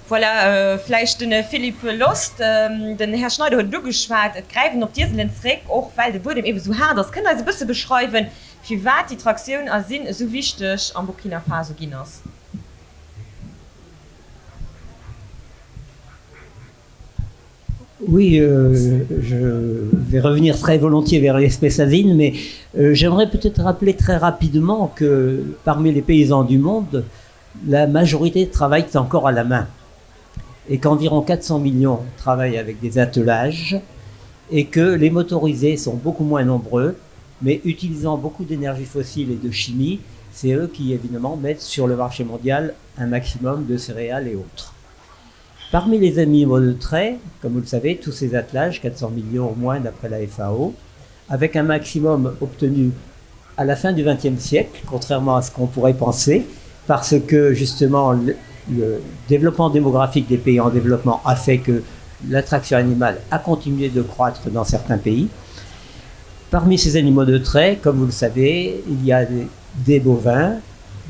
Voilà, vielleicht den Philipp Lust, den Herr Schneider hat du geschwärzt, es greifen auf diesen Trick, auch weil der Boden eben so hart ist. Können Sie ein bisschen beschreiben, für was die Traktion sind so wichtig am Burkina Faso Guinness? Oui, je vais revenir très volontiers vers l'espèce asine, mais j'aimerais peut-être rappeler très rapidement que parmi les paysans du monde, la majorité travaille encore à la main et qu'environ 400 millions travaillent avec des attelages et que les motorisés sont beaucoup moins nombreux, mais utilisant beaucoup d'énergie fossile et de chimie, c'est eux qui évidemment mettent sur le marché mondial un maximum de céréales et autres. Parmi les animaux de trait, comme vous le savez, tous ces attelages, 400 millions au moins d'après la FAO, avec un maximum obtenu à la fin du XXe siècle, contrairement à ce qu'on pourrait penser, parce que justement le développement démographique des pays en développement a fait que l'attraction animale a continué de croître dans certains pays. Parmi ces animaux de trait, comme vous le savez, il y a des bovins,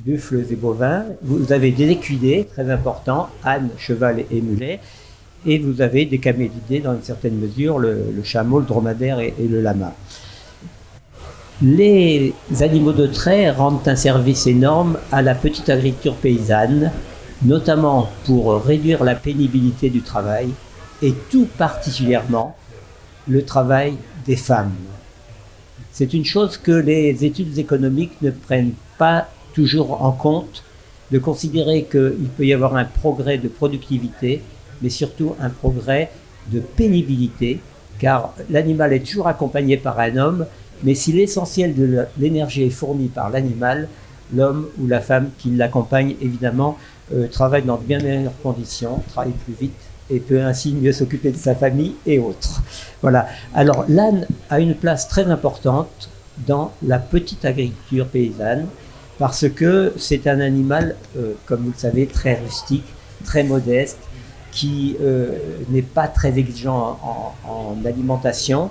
buffles et bovins, vous avez des équidés très importants, ânes, cheval et mulets, et vous avez des camélidés dans une certaine mesure, le chameau, le dromadaire et le lama. Les animaux de trait rendent un service énorme à la petite agriculture paysanne, notamment pour réduire la pénibilité du travail et tout particulièrement le travail des femmes. C'est une chose que les études économiques ne prennent pas toujours en compte, de considérer qu'il peut y avoir un progrès de productivité, mais surtout un progrès de pénibilité, car l'animal est toujours accompagné par un homme, mais si l'essentiel de l'énergie est fourni par l'animal, l'homme ou la femme qui l'accompagne, évidemment, travaille dans de bien meilleures conditions, travaille plus vite et peut ainsi mieux s'occuper de sa famille et autres. Voilà. Alors l'âne a une place très importante dans la petite agriculture paysanne, parce que c'est un animal, comme vous le savez, très rustique, très modeste, qui n'est pas très exigeant en alimentation.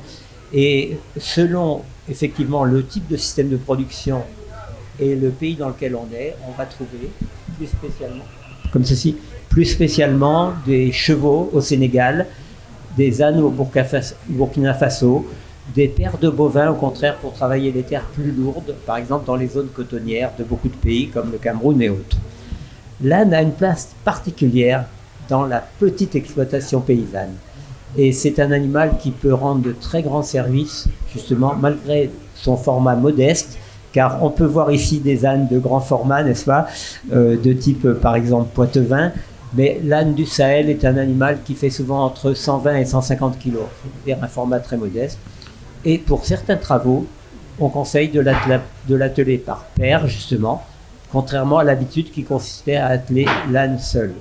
Et selon effectivement le type de système de production et le pays dans lequel on est, on va trouver plus spécialement, comme ceci, plus spécialement des chevaux au Sénégal, des ânes au Burkina Faso, des paires de bovins, au contraire, pour travailler les terres plus lourdes, par exemple dans les zones cotonnières de beaucoup de pays comme le Cameroun et autres. L'âne a une place particulière dans la petite exploitation paysanne. Et c'est un animal qui peut rendre de très grands services, justement, malgré son format modeste, car on peut voir ici des ânes de grand format, n'est-ce pas, de type, par exemple, Poitevin, mais l'âne du Sahel est un animal qui fait souvent entre 120 et 150 kg, c'est-à-dire un format très modeste. Et pour certains travaux, on conseille de l'atteler par paire, justement, contrairement à l'habitude qui consistait à atteler l'âne seul.